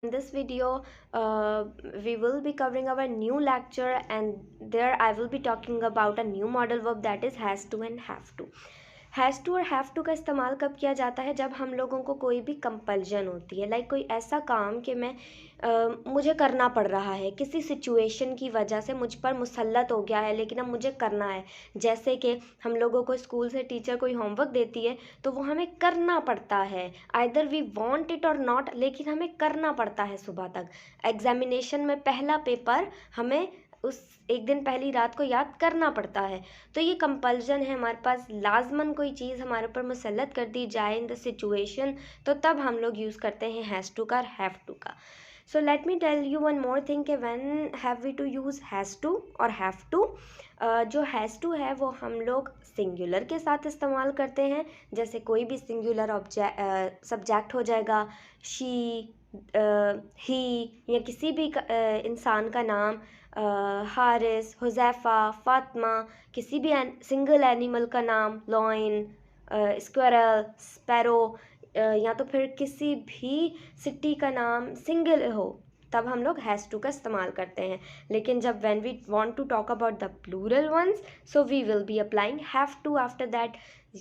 In this video, we will be covering our new lecture, and there I will be talking about a new model verb, that is has to and have to. Has to और have to का इस्तेमाल कब किया जाता है? जब हम लोगों को कोई भी कंपल्जन होती है, लाइक कोई ऐसा काम कि मुझे करना पड़ रहा है, किसी सिचुएशन की वजह से मुझ पर मुसल्लत हो गया है, लेकिन अब मुझे करना है। जैसे कि हम लोगों को स्कूल से टीचर कोई होमवर्क देती है तो वो हमें करना पड़ता है, आइदर वी वांट इट और नॉट, लेकिन हमें करना पड़ता है सुबह तक। एग्जामिनेशन में पहला पेपर हमें उस एक दिन पहली रात को याद करना पड़ता है। तो ये कंपल्जन है हमारे पास, लाजमन कोई चीज़ हमारे ऊपर मुसल्लत कर दी जाए इन द सिचुएशन, तो तब हम लोग यूज़ करते हैं हैज़ टू का और हैव टू का। So let me tell you one more thing कि when have we to use has to और हैव टू। जो हैज़ टू है वो हम लोग सिंगुलर के साथ इस्तेमाल करते हैं, जैसे कोई भी सिंगुलर सब्जेक्ट हो जाएगा, शी, ही, या किसी भी इंसान का नाम, हारिस, हुज़ैफ़ा, फ़ातिमा, किसी भी सिंगल एनिमल का नाम, लॉयन, स्क्विरल, स्पैरो, या तो फिर किसी भी सिटी का नाम सिंगल हो, तब हम लोग हैज़ टू का इस्तेमाल करते हैं। लेकिन जब when we want to talk about the plural ones, so we will be applying have to after that.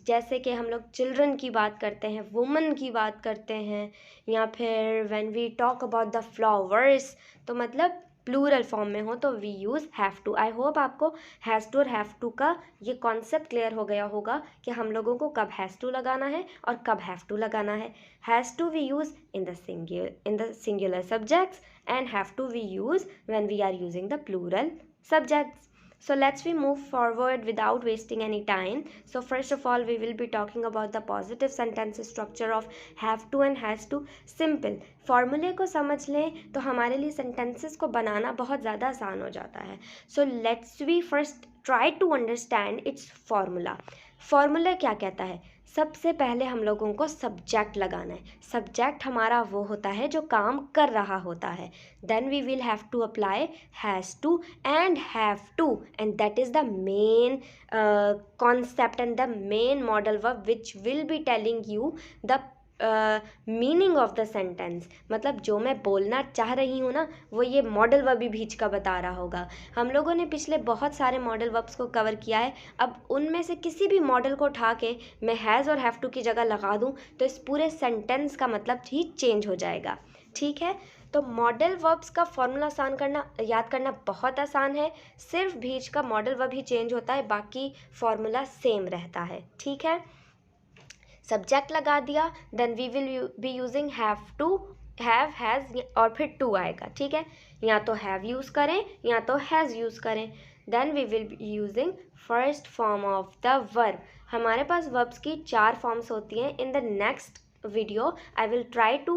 जैसे कि हम लोग चिल्ड्रन की बात करते हैं, वुमन की बात करते हैं, या फिर when we talk about the flowers, तो मतलब प्लूरल फॉर्म में हो तो we use have to. I hope आपको हैज़ टू और हैव टू का ये कॉन्सेप्ट क्लियर हो गया होगा कि हम लोगों को कब हैज़ टू लगाना है और कब हैव टू लगाना है। Has to we use in the singular subjects, and have to we use when we are using the plural subjects. So let's we move forward without wasting any time. So first of all we will be talking about the positive sentence structure of have to and has to. Simple फॉर्मूले को समझ लें तो हमारे लिए sentences को बनाना बहुत ज़्यादा आसान हो जाता है। So let's we first try to understand its formula. Formula क्या कहता है? सबसे पहले हम लोगों को सब्जेक्ट लगाना है। सब्जेक्ट हमारा वो होता है जो काम कर रहा होता है। Then we will have to apply has to and have to, and that is the main concept and the main model verb which will be telling you the meaning of the sentence. मतलब जो मैं बोलना चाह रही हूँ ना, वो ये मॉडल वर्ब भी बीच का बता रहा होगा। हम लोगों ने पिछले बहुत सारे मॉडल वर्ब्स को कवर किया है, अब उनमें से किसी भी मॉडल को उठा के मैं हैज़ और हैव टू की जगह लगा दूँ तो इस पूरे सेंटेंस का मतलब ही चेंज हो जाएगा। ठीक है, तो मॉडल वर्ब्स का फॉर्मूला याद करना बहुत आसान है। सिर्फ बीच का मॉडल वर्ब ही चेंज होता है, बाकी फॉर्मूला सेम रहता है। ठीक है, सब्जेक्ट लगा दिया, then we will be using have to, have, has और फिर टू आएगा। ठीक है, या तो हैव यूज़ करें या तो हैज़ यूज़ करें। Then we will be using first form of the verb. हमारे पास वर्ब्स की 4 फॉर्म्स होती हैं। In the next video I will try to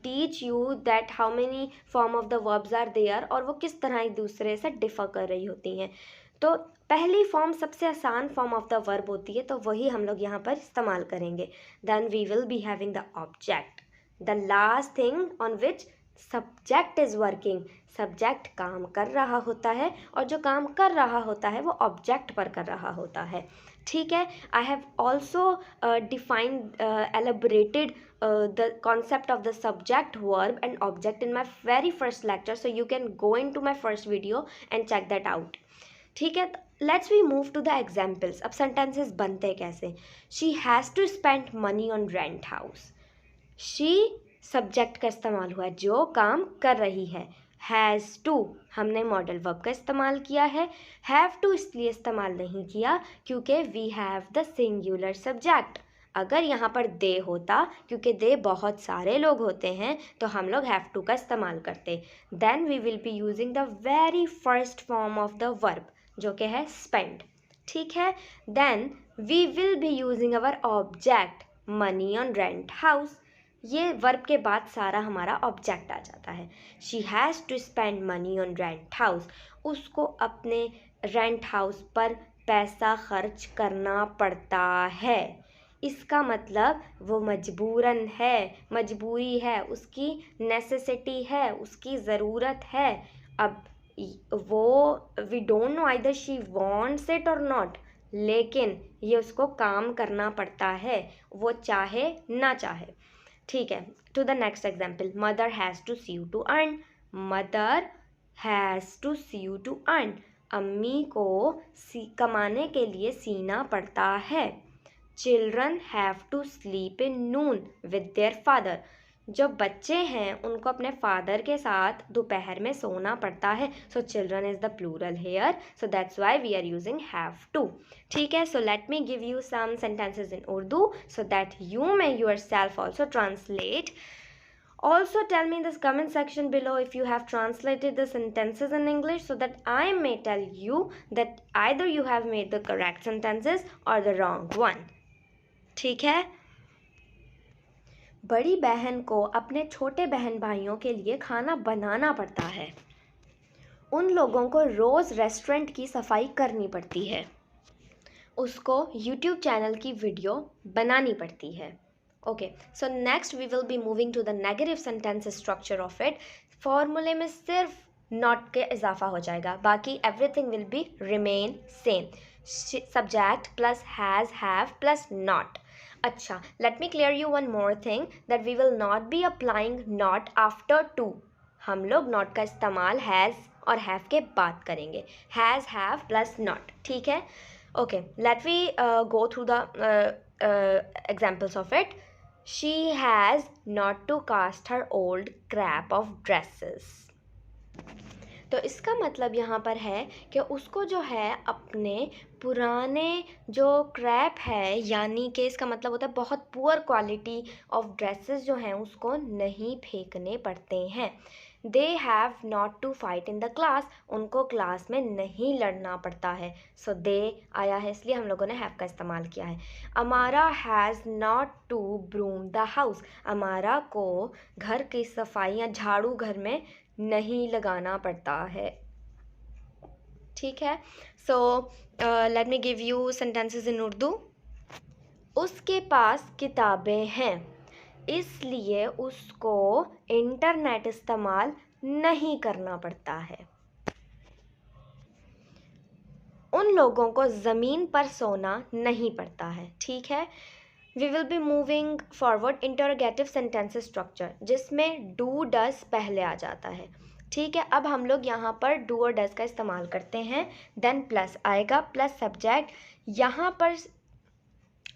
teach you that how many form of the verbs are there और वो किस तरह एक दूसरे से डिफ़र कर रही होती हैं। तो पहली फॉर्म सबसे आसान फॉर्म ऑफ द वर्ब होती है, तो वही हम लोग यहाँ पर इस्तेमाल करेंगे। Then we will be having the object, the last thing on which subject is working. Subject काम कर रहा होता है और जो काम कर रहा होता है वो ऑब्जेक्ट पर कर रहा होता है। ठीक है, I have also defined elaborated the concept of the subject, verb and object in my very first lecture, so you can go into my first video and check that out. ठीक है, let's we move to the examples. अब sentences बनते कैसे? She has to spend money on rent house. She subject का इस्तेमाल हुआ है, जो काम कर रही है। हैज़ टू हमने मॉडल वर्ब का इस्तेमाल किया है। हैव टू इसलिए इस्तेमाल नहीं किया क्योंकि we have the singular subject. अगर यहाँ पर दे होता, क्योंकि दे बहुत सारे लोग होते हैं, तो हम लोग हैव टू का इस्तेमाल करते। Then we will be using the very first form of the verb, जो कि है स्पेंड। ठीक है, then we will be using our object money on rent house. ये वर्ब के बाद सारा हमारा ऑब्जेक्ट आ जाता है। She has to spend money on rent house. उसको अपने रेंट हाउस पर पैसा खर्च करना पड़ता है। इसका मतलब वो मजबूरन है, मजबूरी है, उसकी नेसेसिटी है, उसकी ज़रूरत है। अब वो we don't know either she wants it और नॉट, लेकिन ये उसको काम करना पड़ता है, वो चाहे ना चाहे। ठीक है, to the next example, mother has to sew to earn, mother has to sew to earn, अम्मी को कमाने के लिए सीना पड़ता है। Children have to sleep in noon with their father, जो बच्चे हैं उनको अपने फादर के साथ दोपहर में सोना पड़ता है। So children is the plural here, so that's why we are using have to. ठीक है, so let me give you some sentences in Urdu so that you may yourself also translate. Also tell me in this comment section below if you have translated the sentences in English so that I may tell you that either you have made the correct sentences or the wrong one. ठीक है, बड़ी बहन को अपने छोटे बहन भाइयों के लिए खाना बनाना पड़ता है। उन लोगों को रोज़ रेस्टोरेंट की सफाई करनी पड़ती है। उसको यूट्यूब चैनल की वीडियो बनानी पड़ती है। Okay, so next we will be moving to the negative sentence structure of it. फॉर्मूले में सिर्फ नॉट के इजाफा हो जाएगा, बाकी everything will be remain same. Subject plus has, have plus not. अच्छा, let me clear you one more thing that we will not be applying not after to. हम लोग नॉट का इस्तेमाल हैज़ और हैव के बाद करेंगे, हैज़, हैव प्लस नॉट। ठीक है, okay, let we go through the examples of it. She has not to cast her old crap of dresses. तो इसका मतलब यहाँ पर है कि उसको जो है अपने पुराने जो क्रैप है, यानी कि इसका मतलब होता है बहुत पुअर क्वालिटी ऑफ ड्रेसेस जो हैं उसको नहीं फेंकने पड़ते हैं। They have not to fight in the class, उनको क्लास में नहीं लड़ना पड़ता है। सो दे आया है इसलिए हम लोगों ने हैव का इस्तेमाल किया है। Amara has not to broom the house, Amara को घर की सफाई या झाड़ू घर में नहीं लगाना पड़ता है। ठीक है, so let me give you sentences in Urdu. उसके पास किताबें हैं इसलिए उसको इंटरनेट इस्तेमाल नहीं करना पड़ता है। उन लोगों को ज़मीन पर सोना नहीं पड़ता है। ठीक है, we will be moving forward interrogative sentence structure, जिसमें डू डज पहले आ जाता है। ठीक है, अब हम लोग यहाँ पर डू और डज का इस्तेमाल करते हैं, देन प्लस आएगा, प्लस सब्जेक्ट। यहाँ पर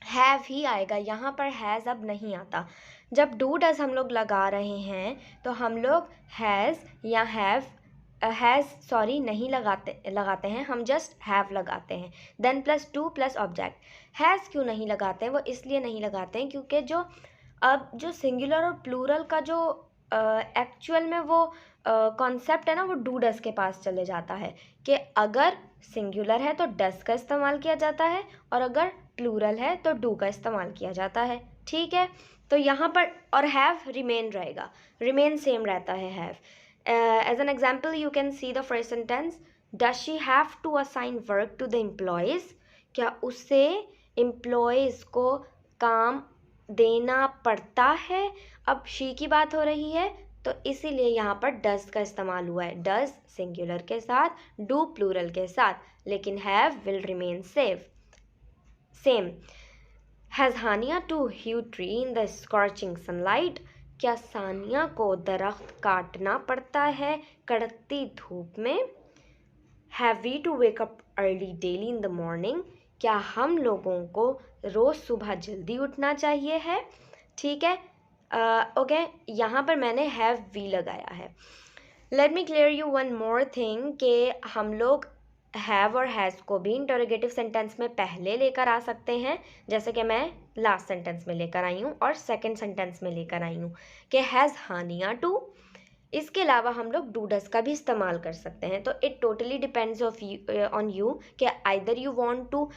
हैव ही आएगा, यहाँ पर हैज़ अब नहीं आता। जब डू डज हम लोग लगा रहे हैं तो हम लोग हैज़ या नहीं लगाते हैं, हम जस्ट हैव लगाते हैं। Then plus to plus object. Has क्यों नहीं लगाते हैं? वो इसलिए नहीं लगाते हैं क्योंकि जो सिंगुलर और प्लूरल का जो एक्चुअल में वो कॉन्सेप्ट है ना, वो डू डज के पास चले जाता है कि अगर सिंगुलर है तो डज का इस्तेमाल किया जाता है और अगर प्लूरल है तो डू का इस्तेमाल किया जाता है। ठीक है, तो यहाँ पर और हैव रिमेन रहेगा, रिमेन सेम रहता है have. As an example you can see the first sentence, does she have to assign work to the employees, क्या उससे एम्प्लॉयज़ को काम देना पड़ता है? अब शी की बात हो रही है तो इसीलिए यहाँ पर डज का इस्तेमाल हुआ है, डज सिंगुलर के साथ, डू प्लूरल के साथ, लेकिन have will remain same. Has Hania to hew tree in the scorching sunlight, क्या सानिया को दरख्त काटना पड़ता है कड़कती धूप में? Have we to wake up early daily in the morning, क्या हम लोगों को रोज़ सुबह जल्दी उठना चाहिए है? ठीक है, ओके, यहाँ पर मैंने हैव वी लगाया है। Let me clear you one more thing कि हम लोग हैव और हैज़ को भी इंटरोगेटिव सेंटेंस में पहले लेकर आ सकते हैं, जैसे कि मैं लास्ट सेंटेंस में लेकर आई हूँ और सेकंड सेंटेंस में लेकर आई हूँ कि हैज़ हानिया टू। इसके अलावा हम लोग डू डज का भी इस्तेमाल कर सकते हैं। तो it totally depends on you कि either you want to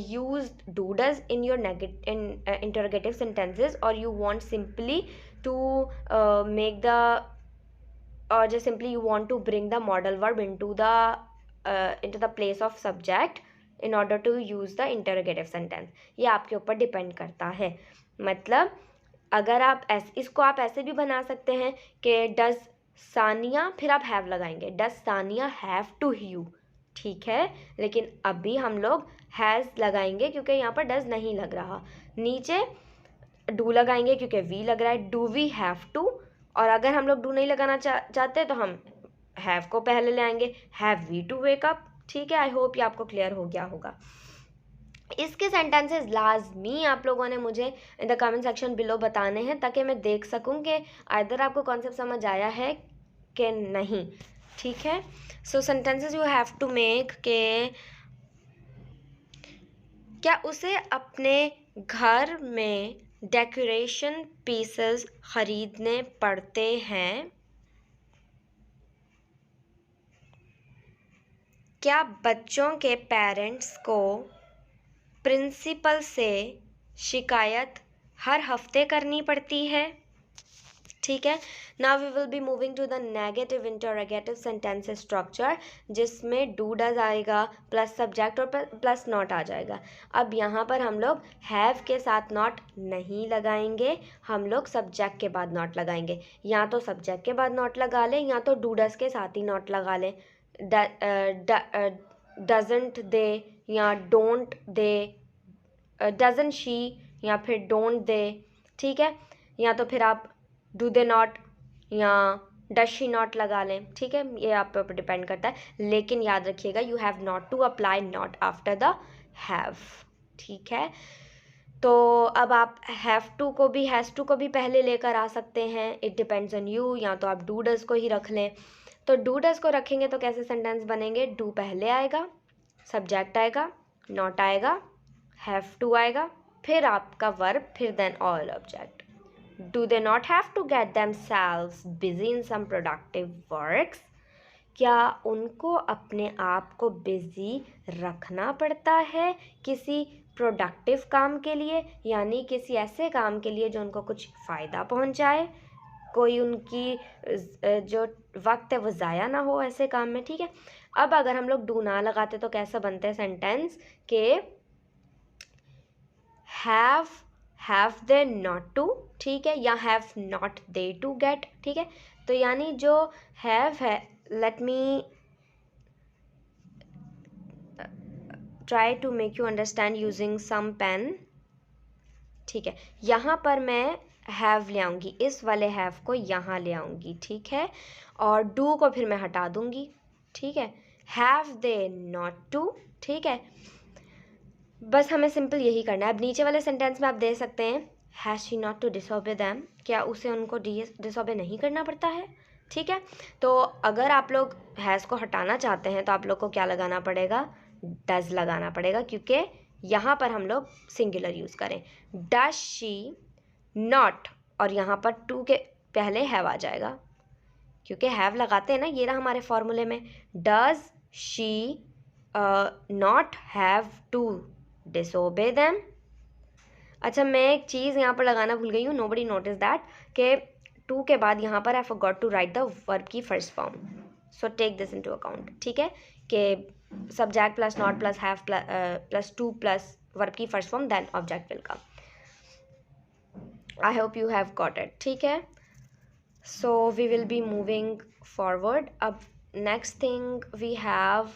use do does in your interrogative sentences और you want simply to make the or just simply you want to bring the modal verb into the place of subject in order to use the interrogative sentence. ये आपके ऊपर depend करता है। मतलब अगर आप इसको आप ऐसे भी बना सकते हैं कि डज सानिया, फिर आप हैव लगाएंगे, डज सानिया हैव टू ह्यू। ठीक है, लेकिन अभी हम लोग हैज़ लगाएंगे क्योंकि यहाँ पर डज नहीं लग रहा। नीचे डू लगाएंगे क्योंकि वी लग रहा है, डू वी हैव टू, और अगर हम लोग डू नहीं लगाना चाहते तो हम हैव को पहले ले आएंगे, have we to wake up. ठीक है, आई होप ये आपको क्लियर हो गया होगा। इसके सेंटेंसेस लाजमी आप लोगों ने मुझे in the comment section below बताने हैं ताकि मैं देख सकूं कि आइदर आपको कॉन्सेप्ट समझ आया है कि नहीं। ठीक है, so sentences you have to make के क्या उसे अपने घर में डेकोरेशन पीसेस खरीदने पड़ते हैं? क्या बच्चों के पेरेंट्स को प्रिंसिपल से शिकायत हर हफ्ते करनी पड़ती है? ठीक है, now we will be moving to the negative interrogative sentence structure, जिसमें डू डज आएगा प्लस सब्जेक्ट और प्लस नॉट आ जाएगा। अब यहाँ पर हम लोग हैव के साथ नॉट नहीं लगाएंगे, हम लोग सब्जेक्ट के बाद नॉट लगाएंगे। या तो सब्जेक्ट के बाद नॉट लगा लें या तो डू डज के साथ ही नॉट लगा लें। डजंट दे या डोंट दे, डजंट शी या फिर डोंट दे। ठीक है, या तो फिर आप डू दे नॉट या डज शी नॉट लगा लें। ठीक है, ये आप पे डिपेंड करता है, लेकिन याद रखिएगा you have not to apply not after the have. ठीक है, तो अब आप हैव टू को भी हैज़ टू को भी पहले लेकर आ सकते हैं, इट डिपेंड्स ऑन यू। या तो आप डू डज को ही रख लें। तो डू डज को रखेंगे तो कैसे सेंटेंस बनेंगे? डू पहले आएगा, सब्जेक्ट आएगा, नॉट आएगा, हैव टू आएगा, फिर आपका वर्ब, फिर then all object. Do they not have to get themselves busy in some productive works? क्या उनको अपने आप को बिजी रखना पड़ता है किसी प्रोडक्टिव काम के लिए, यानी किसी ऐसे काम के लिए जो उनको कुछ फ़ायदा पहुंचाए, कोई उनकी जो वक्त है वो ज़ाया ना हो ऐसे काम में। ठीक है, अब अगर हम लोग डू ना लगाते तो कैसा बनते हैं सेंटेंस के हैव दे नॉट टू, ठीक है, या have not they to get. ठीक है, तो यानी जो हैव है, let me try to make you understand using some pen. ठीक है, यहाँ पर मैं हैव ले आऊँगी, इस वाले हैव को यहाँ ले आऊँगी। ठीक है, और डू को फिर मैं हटा दूँगी। ठीक है, हैव दे नॉट टू। ठीक है, बस हमें सिंपल यही करना है। अब नीचे वाले सेंटेंस में आप दे सकते हैं has she not to disobey them, क्या उसे उनको डिसओबे नहीं करना पड़ता है? ठीक है, तो अगर आप लोग हैज़ को हटाना चाहते हैं तो आप लोग को क्या लगाना पड़ेगा? डज लगाना पड़ेगा, क्योंकि यहाँ पर हम लोग सिंगुलर यूज़ करें। डज शी नॉट, और यहाँ पर टू के पहले हैव आ जाएगा, क्योंकि हैव लगाते हैं ना, ये रहा हमारे फॉर्मूले में। Does she not have to disobey them. अच्छा, मैं एक चीज़ यहाँ पर लगाना भूल गई हूँ, नोबडी नोटिस दैट, के टू के बाद यहाँ पर I forgot to write the verb की first form, so take this into account. ठीक है, कि subject plus not plus have plus to plus verb की first form, then object will come. I hope you have got it. ठीक है, so we will be moving forward. अब next thing we have,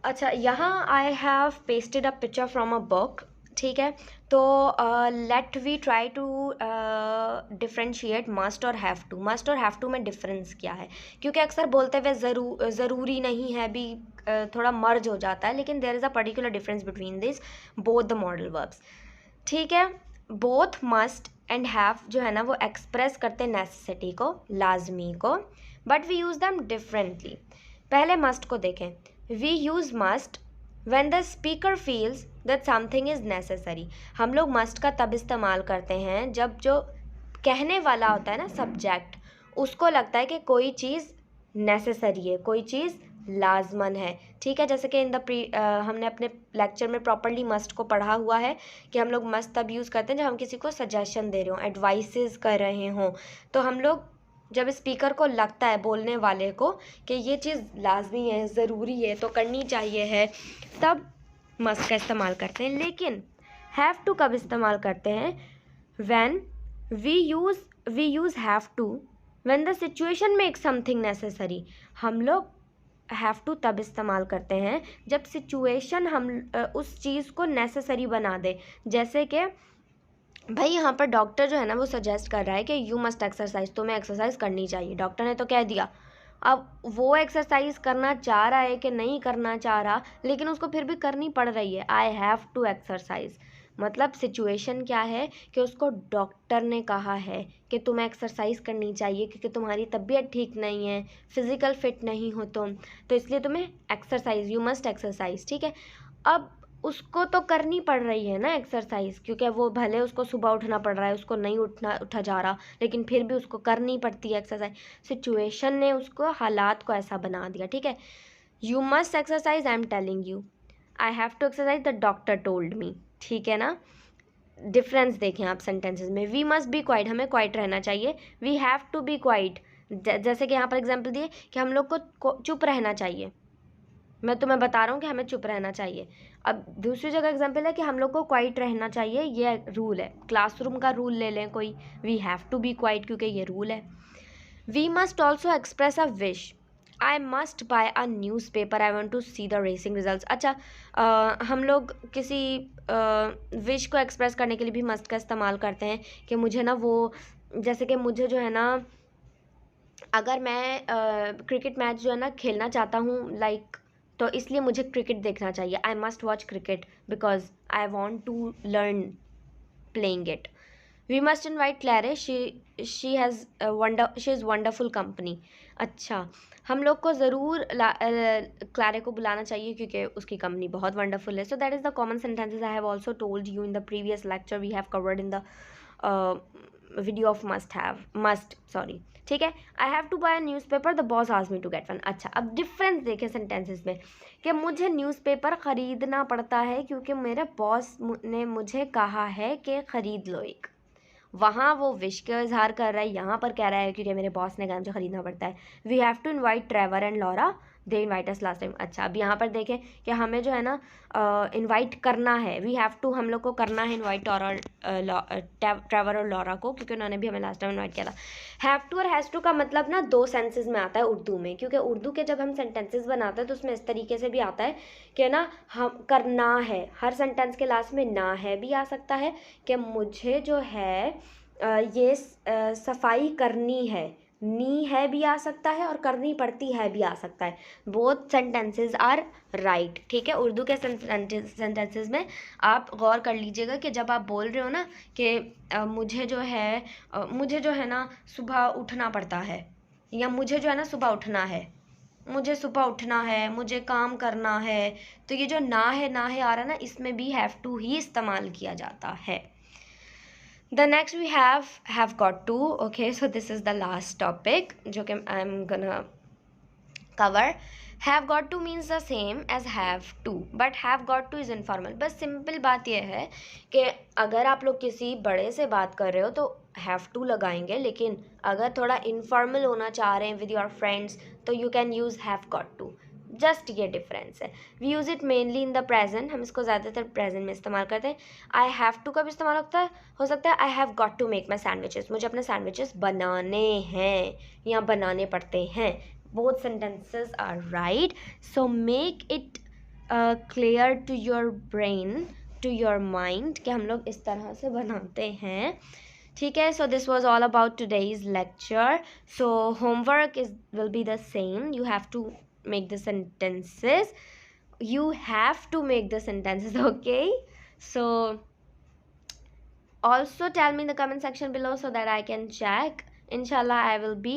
अच्छा, यहाँ I have pasted a picture from a book. ठीक है, तो let we try to differentiate must और have to. Must और हैव टू में डिफरेंस क्या है? क्योंकि अक्सर बोलते हुए ज़रूरी नहीं है भी, थोड़ा मर्ज हो जाता है, लेकिन there is a particular difference between this both the modal verbs. ठीक है, बोथ मस्ट एंड हैव जो है ना वो एक्सप्रेस करते नेसेसिटी को, लाजमी को, but we use them differently. पहले मस्ट को देखें। We use must when the speaker feels that something is necessary। हम लोग मस्ट का तब इस्तेमाल करते हैं जब जो कहने वाला होता है ना सब्जेक्ट, उसको लगता है कि कोई चीज़ नेसेसरी है, कोई चीज़ लाजमन है। ठीक है, जैसे कि हमने अपने लेक्चर में प्रॉपरली मस्ट को पढ़ा हुआ है कि हम लोग मस्ट तब यूज़ करते हैं जब हम किसी को सजेशन दे रहे हों, एडवाइसेस कर रहे हों। तो हम लोग जब स्पीकर को लगता है, बोलने वाले को, कि ये चीज़ लाजमी है, ज़रूरी है, तो करनी चाहिए है, तब मस्ट का इस्तेमाल करते हैं। लेकिन हैव टू कब इस्तेमाल करते हैं? When we use have to when the situation make something necessary. हम लोग हैव टू तब इस्तेमाल करते हैं जब सिचुएशन हम उस चीज़ को नेसेसरी बना दे। जैसे कि भाई यहाँ पर डॉक्टर जो है ना वो सजेस्ट कर रहा है कि यू मस्ट एक्सरसाइज, तुम्हें एक्सरसाइज करनी चाहिए, डॉक्टर ने तो कह दिया। अब वो एक्सरसाइज करना चाह रहा है कि नहीं करना चाह रहा, लेकिन उसको फिर भी करनी पड़ रही है। आई हैव टू एक्सरसाइज, मतलब सिचुएशन क्या है कि उसको डॉक्टर ने कहा है कि तुम्हें एक्सरसाइज करनी चाहिए क्योंकि तुम्हारी तबीयत ठीक नहीं है, फिजिकल फिट नहीं हो तुम, तो इसलिए तुम्हें एक्सरसाइज, यू मस्ट एक्सरसाइज, ठीक है। अब उसको तो करनी पड़ रही है ना एक्सरसाइज, क्योंकि वो भले उसको सुबह उठना पड़ रहा है, उसको नहीं उठा जा रहा, लेकिन फिर भी उसको करनी पड़ती है एक्सरसाइज। सिचुएशन ने उसको, हालात को ऐसा बना दिया, ठीक है। You must exercise, I am telling you, I have to exercise, the doctor told me, ठीक है ना। डिफरेंस देखें आप सेंटेंसेस में। वी मस्ट बी क्वाइट, हमें क्वाइट रहना चाहिए। We have to be quiet, जैसे कि यहाँ पर एग्जाम्पल दिए कि हम लोग को चुप रहना चाहिए, मैं तुम्हें बता रहा हूँ कि हमें चुप रहना चाहिए। अब दूसरी जगह एग्जाम्पल है कि हम लोग को क्वाइट रहना चाहिए, ये रूल है। क्लासरूम का रूल ले लें कोई, we have to be quiet क्योंकि ये रूल है। We must also express a wish, I must buy a newspaper, I want to see the racing result. अच्छा, हम लोग किसी विश को एक्सप्रेस करने के लिए भी मस्ट का इस्तेमाल करते हैं कि मुझे ना वो, जैसे कि मुझे जो है ना, अगर मैं क्रिकेट मैच जो है ना खेलना चाहता हूँ लाइक, तो इसलिए मुझे क्रिकेट देखना चाहिए। I must watch cricket because I want to learn playing it. We must invite Claire, she is wonderful company. अच्छा, हम लोग को ज़रूर क्लैरे को बुलाना चाहिए क्योंकि उसकी कंपनी बहुत वंडरफुल है। So that is the common sentences I have also told you in the previous lecture, we have covered in the video of must, sorry, ठीक है। I have to buy a newspaper, the boss asked me to get one. अच्छा, अब difference देखें sentences में कि मुझे newspaper ख़रीदना पड़ता है क्योंकि मेरे बॉस ने मुझे कहा है कि ख़रीद लो एक। वहाँ वो विश का इजहार कर रहा है, यहाँ पर कह रहा है क्योंकि मेरे बॉस ने कहा मुझे ख़रीदना पड़ता है। We have to invite Trevor and Laura, they invite us last time. अच्छा, अब यहाँ पर देखें कि हमें जो है ना इन्वाइट करना है, वी हैव टू, हम लोग को करना है इन्वाइट ट्रेवर और लॉरा को क्योंकि उन्होंने भी हमें लास्ट टाइम इन्वाइट किया था। हैव टू और हैज़ टू का मतलब ना दो सेंसेस में आता है उर्दू में, क्योंकि उर्दू के जब हम सेंटेंसेस बनाते हैं तो उसमें इस तरीके से भी आता है कि ना हम करना है, हर सेंटेंस के लास्ट में ना है भी आ सकता है कि मुझे जो है ये सफाई करनी है, नी है भी आ सकता है और करनी पड़ती है भी आ सकता है। बोथ सेंटेंसेस आर राइट, ठीक है। उर्दू के सेंटेंसेस में आप गौर कर लीजिएगा कि जब आप बोल रहे हो ना कि मुझे जो है ना सुबह उठना पड़ता है, या मुझे जो है ना सुबह उठना है, मुझे सुबह उठना है, मुझे काम करना है, तो ये जो ना है आ रहा है ना, इसमें भी हैव टू ही इस्तेमाल किया जाता है। The next we have got to, okay, so this is the last topic जो कि I'm gonna cover. Have got to means the same as have to, but have got to is informal. बस simple बात यह है कि अगर आप लोग किसी बड़े से बात कर रहे हो तो have to लगाएंगे, लेकिन अगर थोड़ा informal होना चाह रहे हैं with your friends तो you can use have got to, just ये डिफरेंस है। We use it mainly in the present, हम इसको ज़्यादातर प्रेजेंट में इस्तेमाल करते हैं। आई हैव टू कब इस्तेमाल हो सकता है I have got to make my sandwiches, मुझे अपने सैंडविचेस बनाने हैं या बनाने पड़ते हैं। Both sentences are right, so make it clear to your brain, to your mind कि हम लोग इस तरह से बनाते हैं, ठीक है। So this was all about today's lecture. So homework will be the same, you have to make the sentences, okay? So also tell me in the comment section below so that I can check. Inshallah I will be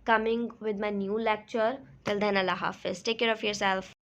coming with my new lecture. Till then, Allah Hafiz, take care of yourself.